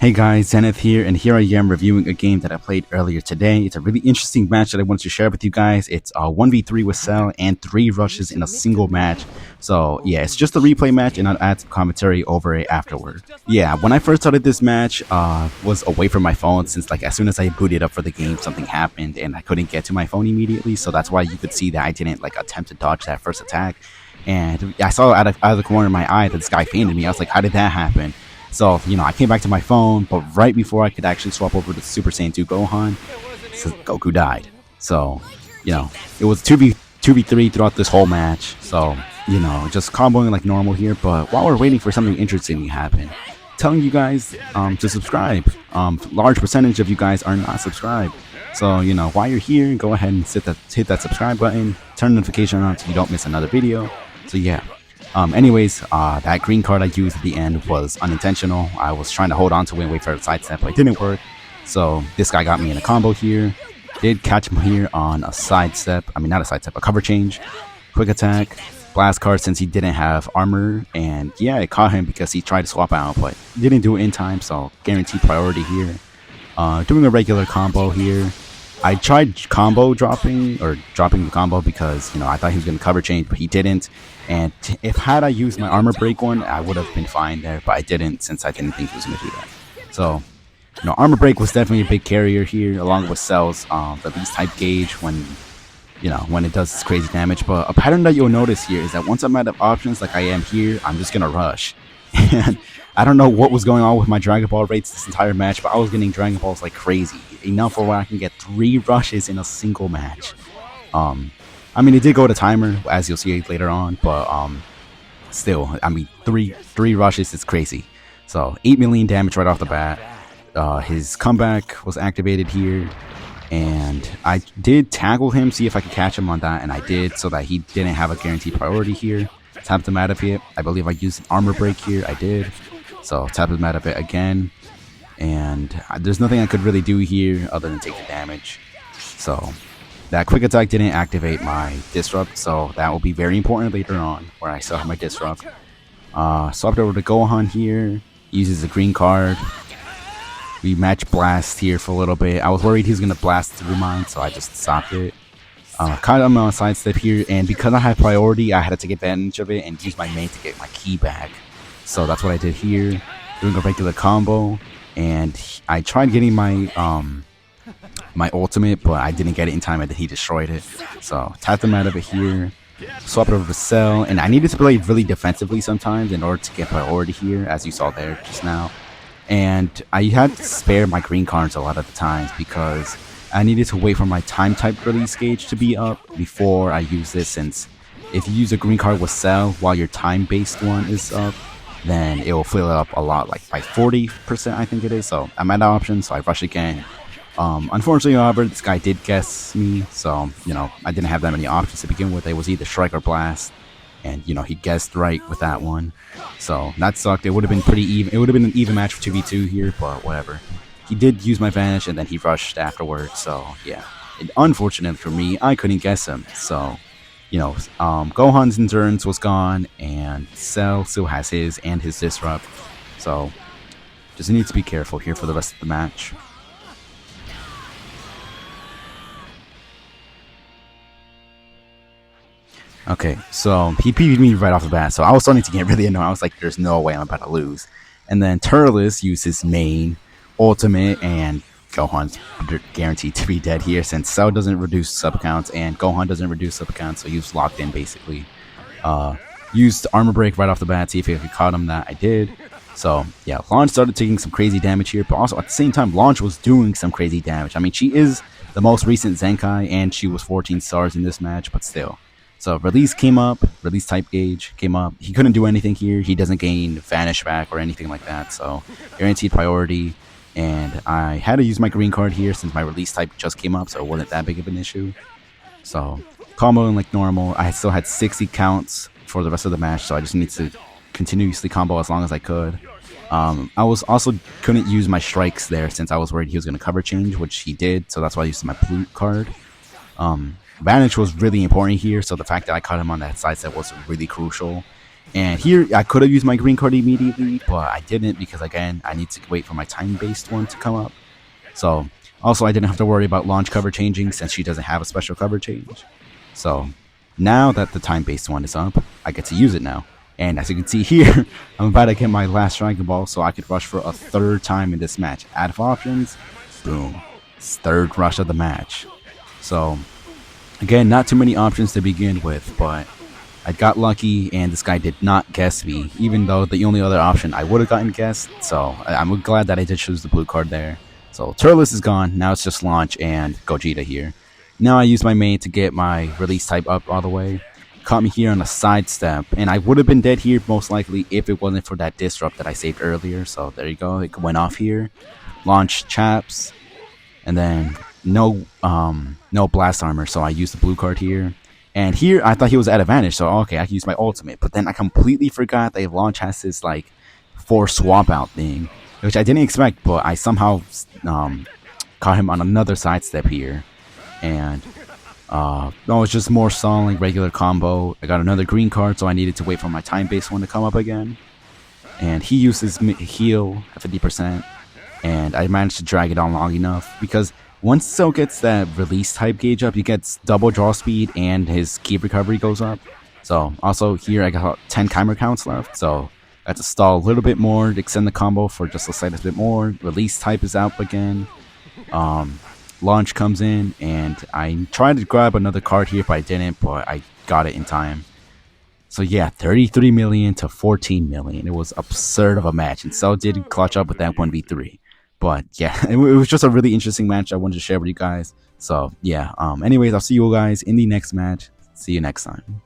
Hey guys, Zenith here, and here I am reviewing a game that I played earlier today. It's a really interesting match that I wanted to share with you guys. It's a 1v3 with Cell and 3 rushes in a single match. So yeah, it's just a replay match and I'll add some commentary over it afterward. Yeah, when I first started this match, was away from my phone since like as soon as I booted up for the game, something happened and I couldn't get to my phone immediately. So that's why you could see that I didn't like attempt to dodge that first attack. And I saw out of the corner of my eye that this guy fainted me. I was like, how did that happen? So, I came back to my phone, but right before I could actually swap over to Super Saiyan 2 Gohan, Goku died. So, it was 2v3 throughout this whole match. So, just comboing like normal here. But while we're waiting for something interesting to happen, telling you guys to subscribe. Large percentage of you guys are not subscribed. So, while you're here, go ahead and hit that subscribe button, turn the notification on so you don't miss another video. So, yeah. Anyways, that green card I used at the end was unintentional. I was trying to hold on to it and wait for a sidestep, but it didn't work. So this guy got me in a combo here. Did catch him here on a sidestep. I mean, not a sidestep, a cover change. Quick attack. Blast card since he didn't have armor. And yeah, it caught him because he tried to swap out, but didn't do it in time. So guaranteed priority here. Doing a regular combo here. I tried combo dropping the combo because, I thought he was going to cover change, but he didn't. And if had I used my armor break one, I would have been fine there, but I didn't since I didn't think he was going to do that. So, armor break was definitely a big carrier here, along with Cell's the beast type gauge when it does this crazy damage. But a pattern that you'll notice here is that once I'm out of options like I am here, I'm just going to rush. And I don't know what was going on with my Dragon Ball rates this entire match, but I was getting Dragon Balls like crazy. Enough for where I can get 3 rushes in a single match. I mean, it did go to timer, as you'll see later on, but still, I mean, three rushes is crazy. So 8 million damage right off the bat. His comeback was activated here, and I did tackle him, see if I could catch him on that, and I did, so that he didn't have a guaranteed priority here. Tapped him out of it. I believe I used an armor break here. I did. So tapped him out of it again, and there's nothing I could really do here other than take the damage. So that quick attack didn't activate my disrupt, so that will be very important later on where I still have my disrupt. Swapped over to Gohan here. Uses a green card. We match blast here for a little bit. I was worried he was gonna blast through mine, so I just stopped it. Caught him on a sidestep here, and because I had priority, I had to take advantage of it and use my main to get my key back. So that's what I did here, doing a regular combo, and I tried getting my my ultimate, but I didn't get it in time, and he destroyed it. So tapped him out of it here, swapped over to Cell, and I needed to play really defensively sometimes in order to get priority here, as you saw there just now. And I had to spare my green cards a lot of the times because I needed to wait for my time type release gauge to be up before I use this, since if you use a green card with Cell while your time based one is up, then it will fill it up a lot, like by 40% I think it is. So I'm out of options, so I rush again. Unfortunately, however, this guy did guess me, so I didn't have that many options to begin with. It was either strike or blast, and he guessed right with that one, so that sucked. It would have been pretty even. It would have been an even match for 2v2 here, but whatever. He did use my vanish, and then he rushed afterwards. So yeah, unfortunately for me, I couldn't guess him. So Gohan's endurance was gone, and Cell still has his and his disrupt. So just need to be careful here for the rest of the match. Okay, so he PvP'd me right off the bat, so I was starting to get really annoyed. I was like, there's no way I'm about to lose. And then Turles used his main ultimate, and Gohan's guaranteed to be dead here since Cell doesn't reduce sub counts and Gohan doesn't reduce sub counts, so he was locked in basically. Used armor break right off the bat, see if I could caught him. That I did. So yeah, Launch started taking some crazy damage here, but also at the same time, Launch was doing some crazy damage. I mean, she is the most recent Zenkai, and she was 14 stars in this match, but still. So release came up, release type gauge came up. He couldn't do anything here. He doesn't gain vanish back or anything like that. So guaranteed priority. And I had to use my green card here since my release type just came up, so it wasn't that big of an issue. So comboing like normal. I still had 60 counts for the rest of the match, so I just need to continuously combo as long as I could. I was also couldn't use my strikes there since I was worried he was going to cover change, which he did. So that's why I used my blue card. Vanish was really important here, so the fact that I caught him on that sidestep was really crucial. And here, I could have used my green card immediately, but I didn't because, again, I need to wait for my time-based one to come up. So, also, I didn't have to worry about launch cover changing since she doesn't have a special cover change. So, now that the time-based one is up, I get to use it now. And as you can see here, I'm about to get my last Dragon Ball so I could rush for a third time in this match. Out of options, boom. It's third rush of the match. So, again, not too many options to begin with, but I got lucky and this guy did not guess me, even though the only other option I would have gotten guessed. So, I'm glad that I did choose the blue card there. So, Turles is gone. Now it's just Launch and Gogeta here. Now I use my main to get my release type up all the way. Caught me here on a sidestep, and I would have been dead here most likely if it wasn't for that disrupt that I saved earlier. So there you go, it went off here. Launch chaps, and then no blast armor, so I used the blue card here. And here I thought he was at advantage, so okay, I can use my ultimate. But then I completely forgot that Launch has this like 4 swap out thing, which I didn't expect, but I somehow caught him on another sidestep here, and no, it's just more stalling regular combo. I got another green card, so I needed to wait for my time-based one to come up again. And he uses heal at 50%, and I managed to drag it on long enough because once Cell gets that release type gauge up, he gets double draw speed and his key recovery goes up. So also here I got 10 timer counts left, so I have to stall a little bit more to extend the combo for just a slightest bit more. Release type is out again. Launch comes in, and I tried to grab another card here, but I didn't, but I got it in time. So yeah, 33 million to 14 million. It was absurd of a match, and Cell did clutch up with that 1v3. But yeah, it was just a really interesting match I wanted to share with you guys. So yeah, anyways, I'll see you guys in the next match. See you next time.